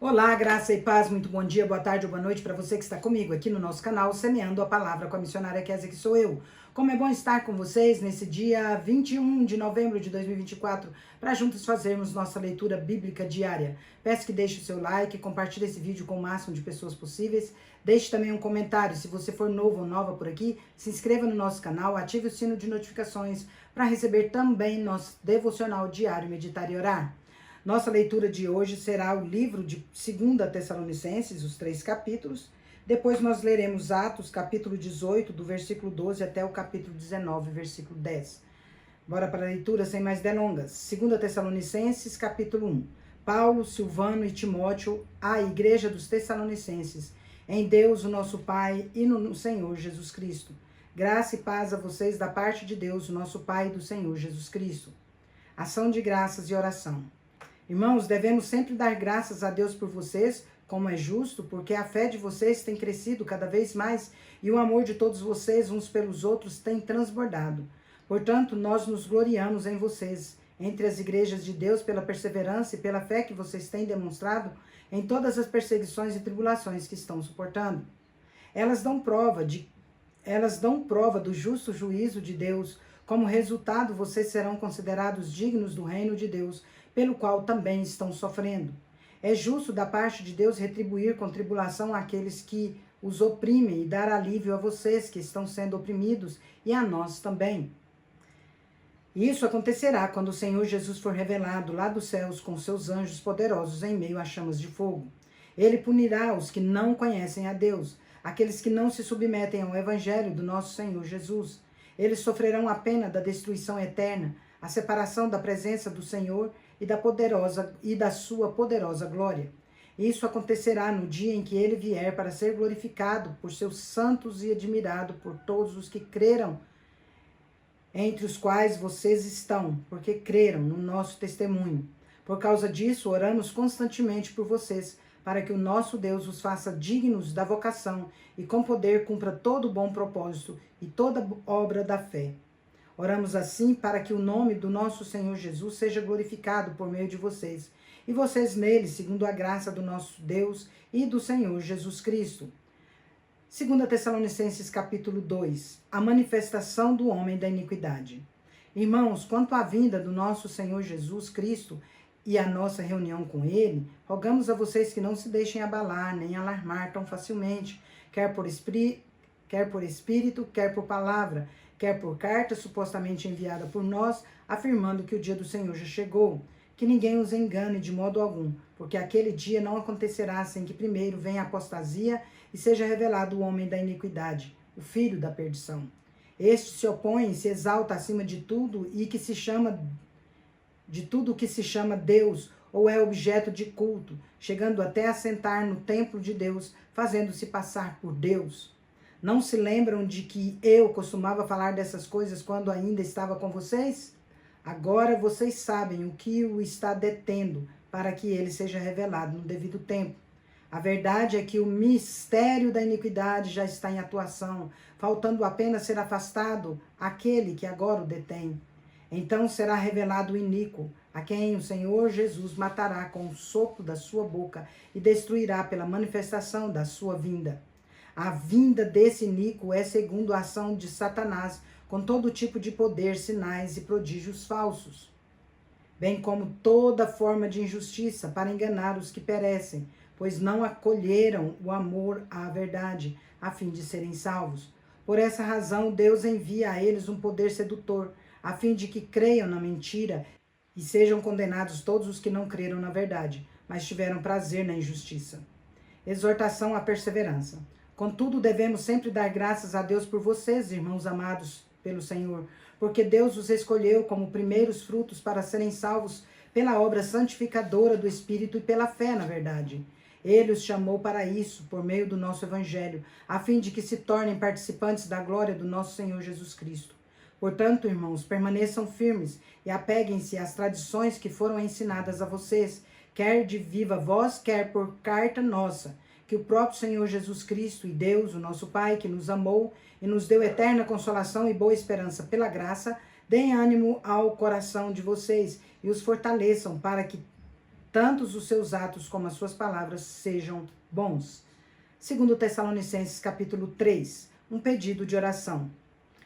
Olá, graça e paz, muito bom dia, boa tarde ou boa noite para você que está comigo aqui no nosso canal, Semeando a Palavra com a missionária Kézia, que sou eu. Como é bom estar com vocês nesse dia 21 de novembro de 2024, para juntos fazermos nossa leitura bíblica diária. Peço que deixe o seu like, compartilhe esse vídeo com o máximo de pessoas possíveis, deixe também um comentário. Se você for novo ou nova por aqui, se inscreva no nosso canal, ative o sino de notificações para receber também nosso devocional diário Meditar e Orar. Nossa leitura de hoje será o livro de 2 Tessalonicenses, os 3 capítulos. Depois nós leremos Atos, capítulo 18, do versículo 12 até o capítulo 19, versículo 10. Bora para a leitura sem mais delongas. 2 Tessalonicenses, capítulo 1. Paulo, Silvano e Timóteo, à igreja dos Tessalonicenses, em Deus, o nosso Pai, e no Senhor Jesus Cristo. Graça e paz a vocês da parte de Deus, o nosso Pai, e do Senhor Jesus Cristo. Ação de graças e oração. Irmãos, devemos sempre dar graças a Deus por vocês, como é justo, porque a fé de vocês tem crescido cada vez mais e o amor de todos vocês uns pelos outros tem transbordado. Portanto, nós nos gloriamos em vocês, entre as igrejas de Deus, pela perseverança e pela fé que vocês têm demonstrado em todas as perseguições e tribulações que estão suportando. Elas dão prova do justo juízo de Deus. Como resultado, vocês serão considerados dignos do reino de Deus, pelo qual também estão sofrendo. É justo da parte de Deus retribuir com tribulação àqueles que os oprimem e dar alívio a vocês que estão sendo oprimidos e a nós também. Isso acontecerá quando o Senhor Jesus for revelado lá dos céus com seus anjos poderosos em meio a chamas de fogo. Ele punirá os que não conhecem a Deus, aqueles que não se submetem ao evangelho do nosso Senhor Jesus. Eles sofrerão a pena da destruição eterna, a separação da presença do Senhor e da sua poderosa glória. Isso acontecerá no dia em que ele vier para ser glorificado por seus santos e admirado por todos os que creram, entre os quais vocês estão, porque creram no nosso testemunho. Por causa disso, oramos constantemente por vocês, para que o nosso Deus os faça dignos da vocação e com poder cumpra todo o bom propósito e toda obra da fé. Oramos assim para que o nome do nosso Senhor Jesus seja glorificado por meio de vocês, e vocês nele, segundo a graça do nosso Deus e do Senhor Jesus Cristo. 2 Tessalonicenses capítulo 2. A manifestação do homem da iniquidade. Irmãos, quanto à vinda do nosso Senhor Jesus Cristo e a nossa reunião com ele, rogamos a vocês que não se deixem abalar nem alarmar tão facilmente, quer por espírito, quer por palavra, quer por carta supostamente enviada por nós, afirmando que o dia do Senhor já chegou. Que ninguém os engane de modo algum, porque aquele dia não acontecerá sem que primeiro venha a apostasia e seja revelado o homem da iniquidade, o filho da perdição. Este se opõe e se exalta acima de tudo e que se chama de tudo que se chama Deus ou é objeto de culto, chegando até a sentar no templo de Deus, fazendo-se passar por Deus. Não se lembram de que eu costumava falar dessas coisas quando ainda estava com vocês? Agora vocês sabem o que o está detendo para que ele seja revelado no devido tempo. A verdade é que o mistério da iniquidade já está em atuação, faltando apenas ser afastado aquele que agora o detém. Então será revelado o iníquo, a quem o Senhor Jesus matará com o sopro da sua boca e destruirá pela manifestação da sua vinda. A vinda desse iníquo é segundo a ação de Satanás, com todo tipo de poder, sinais e prodígios falsos, bem como toda forma de injustiça para enganar os que perecem, pois não acolheram o amor à verdade, a fim de serem salvos. Por essa razão, Deus envia a eles um poder sedutor, a fim de que creiam na mentira e sejam condenados todos os que não creram na verdade, mas tiveram prazer na injustiça. Exortação à perseverança. Contudo, devemos sempre dar graças a Deus por vocês, irmãos amados pelo Senhor, porque Deus os escolheu como primeiros frutos para serem salvos pela obra santificadora do Espírito e pela fé na verdade. Ele os chamou para isso, por meio do nosso Evangelho, a fim de que se tornem participantes da glória do nosso Senhor Jesus Cristo. Portanto, irmãos, permaneçam firmes e apeguem-se às tradições que foram ensinadas a vocês, quer de viva voz, quer por carta nossa, que o próprio Senhor Jesus Cristo e Deus, o nosso Pai, que nos amou e nos deu eterna consolação e boa esperança pela graça, deem ânimo ao coração de vocês e os fortaleçam para que tanto os seus atos como as suas palavras sejam bons. Segundo Tessalonicenses capítulo 3, um pedido de oração.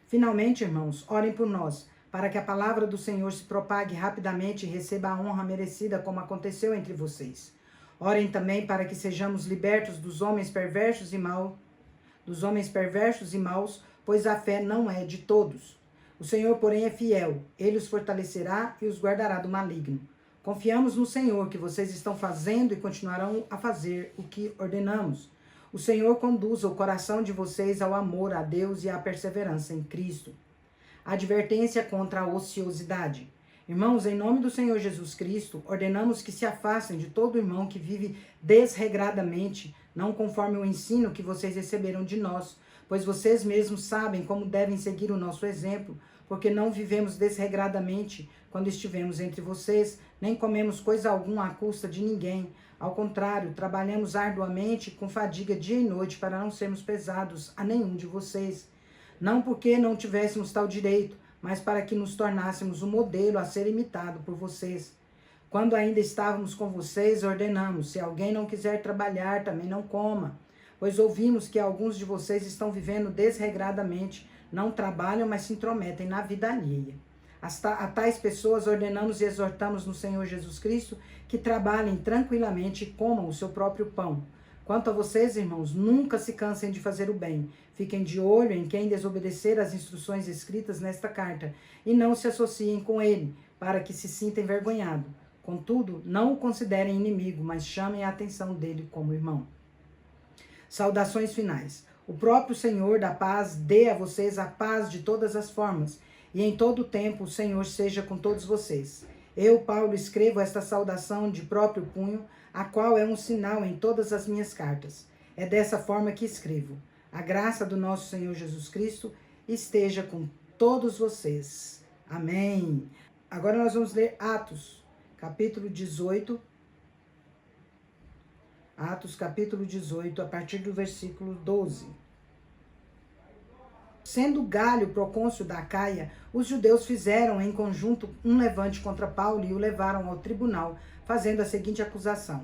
Finalmente, irmãos, orem por nós, para que a palavra do Senhor se propague rapidamente e receba a honra merecida como aconteceu entre vocês. Orem também para que sejamos libertos dos homens perversos e maus, pois a fé não é de todos. O Senhor, porém, é fiel. Ele os fortalecerá e os guardará do maligno. Confiamos no Senhor que vocês estão fazendo e continuarão a fazer o que ordenamos. O Senhor conduza o coração de vocês ao amor a Deus e à perseverança em Cristo. Advertência contra a ociosidade. Irmãos, em nome do Senhor Jesus Cristo, ordenamos que se afastem de todo irmão que vive desregradamente, não conforme o ensino que vocês receberam de nós, pois vocês mesmos sabem como devem seguir o nosso exemplo, porque não vivemos desregradamente quando estivemos entre vocês, nem comemos coisa alguma à custa de ninguém. Ao contrário, trabalhamos arduamente com fadiga dia e noite para não sermos pesados a nenhum de vocês. Não porque não tivéssemos tal direito, mas para que nos tornássemos um modelo a ser imitado por vocês. Quando ainda estávamos com vocês, ordenamos: se alguém não quiser trabalhar, também não coma. Pois ouvimos que alguns de vocês estão vivendo desregradamente, não trabalham, mas se intrometem na vida alheia. A tais pessoas ordenamos e exortamos no Senhor Jesus Cristo que trabalhem tranquilamente e comam o seu próprio pão. Quanto a vocês, irmãos, nunca se cansem de fazer o bem. Fiquem de olho em quem desobedecer às instruções escritas nesta carta e não se associem com ele, para que se sinta envergonhado. Contudo, não o considerem inimigo, mas chamem a atenção dele como irmão. Saudações finais. O próprio Senhor da paz dê a vocês a paz de todas as formas, e em todo o tempo o Senhor seja com todos vocês. Eu, Paulo, escrevo esta saudação de próprio punho, a qual é um sinal em todas as minhas cartas. É dessa forma que escrevo. A graça do nosso Senhor Jesus Cristo esteja com todos vocês. Amém. Agora nós vamos ler Atos, capítulo 18. Atos, capítulo 18, a partir do versículo 12. Sendo Galho procônsul da Acaia, os judeus fizeram em conjunto um levante contra Paulo e o levaram ao tribunal, fazendo a seguinte acusação: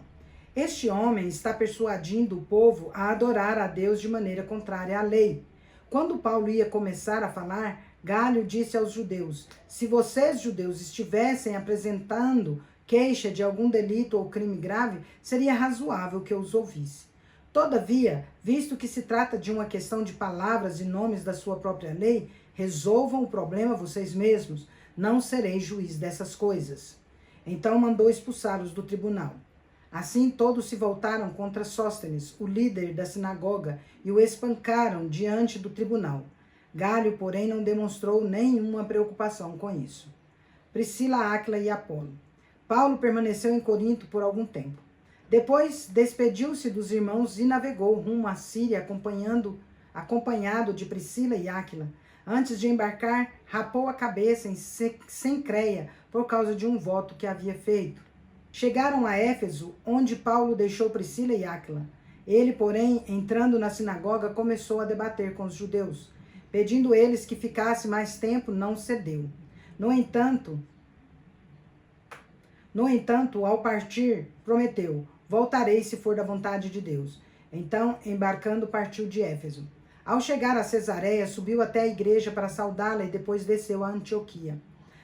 este homem está persuadindo o povo a adorar a Deus de maneira contrária à lei. Quando Paulo ia começar a falar, Galho disse aos judeus: se vocês, judeus, estivessem apresentando queixa de algum delito ou crime grave, seria razoável que eu os ouvisse. Todavia, visto que se trata de uma questão de palavras e nomes da sua própria lei, resolvam o problema vocês mesmos. Não serei juiz dessas coisas. Então mandou expulsá-los do tribunal. Assim todos se voltaram contra Sóstenes, o líder da sinagoga, e o espancaram diante do tribunal. Galho, porém, não demonstrou nenhuma preocupação com isso. Priscila, Áquila e Apolo. Paulo permaneceu em Corinto por algum tempo. Depois despediu-se dos irmãos e navegou rumo à Síria, acompanhado de Priscila e Áquila. Antes de embarcar, rapou a cabeça em Cencreia por causa de um voto que havia feito. Chegaram a Éfeso, onde Paulo deixou Priscila e Áquila. Ele, porém, entrando na sinagoga, começou a debater com os judeus. Pedindo eles que ficasse mais tempo, não cedeu. No entanto, ao partir, prometeu: voltarei se for da vontade de Deus. Então, embarcando, partiu de Éfeso. Ao chegar a Cesareia, subiu até a igreja para saudá-la e depois desceu a Antioquia.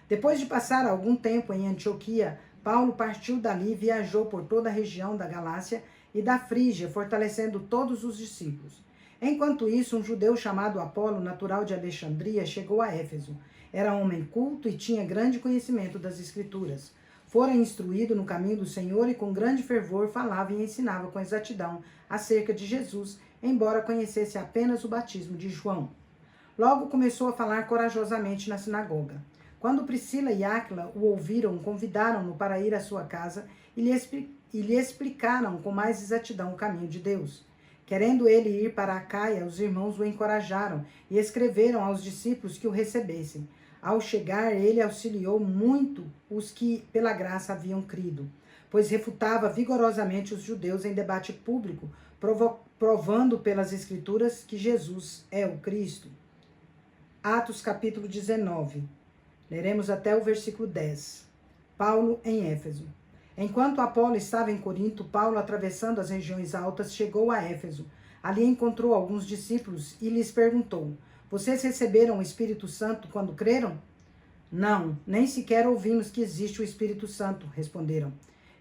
Depois de passar algum tempo em Antioquia, Paulo partiu dali e viajou por toda a região da Galácia e da Frígia, fortalecendo todos os discípulos. Enquanto isso, um judeu chamado Apolo, natural de Alexandria, chegou a Éfeso. Era homem culto e tinha grande conhecimento das Escrituras. Fora instruído no caminho do Senhor e com grande fervor falava e ensinava com exatidão acerca de Jesus, embora conhecesse apenas o batismo de João. Logo começou a falar corajosamente na sinagoga. Quando Priscila e Áquila o ouviram, convidaram-no para ir à sua casa e lhe explicaram com mais exatidão o caminho de Deus. Querendo ele ir para Acaia, os irmãos o encorajaram e escreveram aos discípulos que o recebessem. Ao chegar, ele auxiliou muito os que pela graça haviam crido, pois refutava vigorosamente os judeus em debate público, provando pelas Escrituras que Jesus é o Cristo. Atos capítulo 19. Leremos até o versículo 10. Paulo em Éfeso. Enquanto Apolo estava em Corinto, Paulo, atravessando as regiões altas, chegou a Éfeso. Ali encontrou alguns discípulos e lhes perguntou: Vocês receberam o Espírito Santo quando creram? Não, nem sequer ouvimos que existe o Espírito Santo, responderam.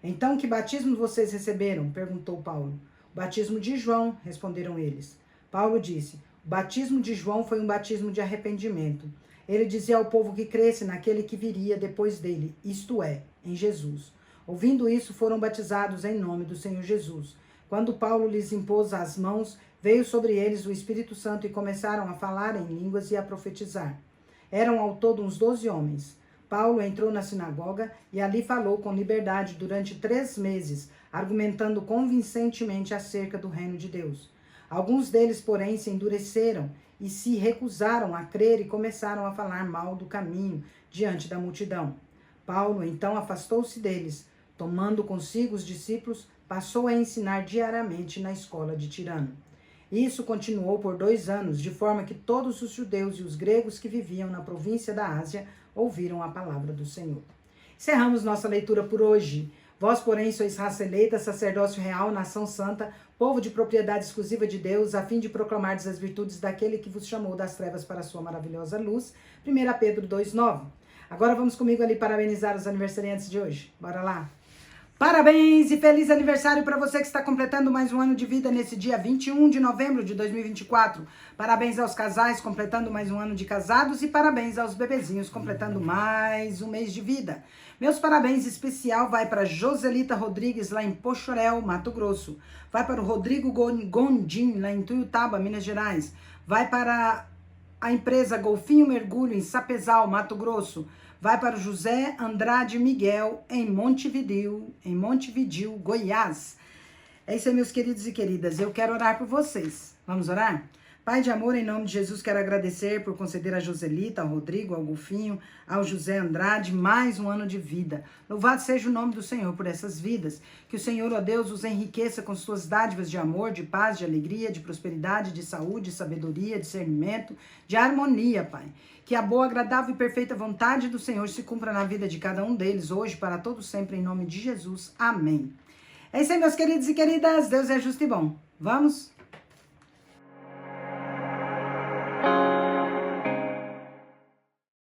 Então, que batismo vocês receberam? Perguntou Paulo. O batismo de João, responderam eles. Paulo disse: O batismo de João foi um batismo de arrependimento. Ele dizia ao povo que cresce naquele que viria depois dele, isto é, em Jesus. Ouvindo isso, foram batizados em nome do Senhor Jesus. Quando Paulo lhes impôs as mãos, veio sobre eles o Espírito Santo e começaram a falar em línguas e a profetizar. Eram ao todo uns 12 homens. Paulo entrou na sinagoga e ali falou com liberdade durante 3 meses, argumentando convincentemente acerca do reino de Deus. Alguns deles, porém, se endureceram e se recusaram a crer e começaram a falar mal do caminho diante da multidão. Paulo, então, afastou-se deles. Tomando consigo os discípulos, passou a ensinar diariamente na escola de Tirano. Isso continuou por 2 anos, de forma que todos os judeus e os gregos que viviam na província da Ásia ouviram a palavra do Senhor. Encerramos nossa leitura por hoje. Vós, porém, sois raça eleita, sacerdócio real, nação santa, povo de propriedade exclusiva de Deus, a fim de proclamardes as virtudes daquele que vos chamou das trevas para a sua maravilhosa luz. 1 Pedro 2,9. Agora vamos comigo ali parabenizar os aniversariantes de hoje. Bora lá! Parabéns e feliz aniversário para você que está completando mais um ano de vida nesse dia 21 de novembro de 2024. Parabéns aos casais completando mais um ano de casados e parabéns aos bebezinhos completando mais um mês de vida. Meus parabéns especial vai para Joselita Rodrigues lá em Pochorel, Mato Grosso. Vai para o Rodrigo Gondim lá em Tuiutaba, Minas Gerais. Vai para a empresa Golfinho Mergulho em Sapezal, Mato Grosso. Vai para o José Andrade Miguel, em Montevidéu, Goiás. É isso aí, meus queridos e queridas. Eu quero orar por vocês. Vamos orar? Pai de amor, em nome de Jesus, quero agradecer por conceder a Joselita, ao Rodrigo, ao Golfinho, ao José Andrade, mais um ano de vida. Louvado seja o nome do Senhor por essas vidas. Que o Senhor, ó Deus, os enriqueça com suas dádivas de amor, de paz, de alegria, de prosperidade, de saúde, de sabedoria, de discernimento, de harmonia, Pai. Que a boa, agradável e perfeita vontade do Senhor se cumpra na vida de cada um deles, hoje, para todos sempre, em nome de Jesus. Amém. É isso aí, meus queridos e queridas. Deus é justo e bom. Vamos?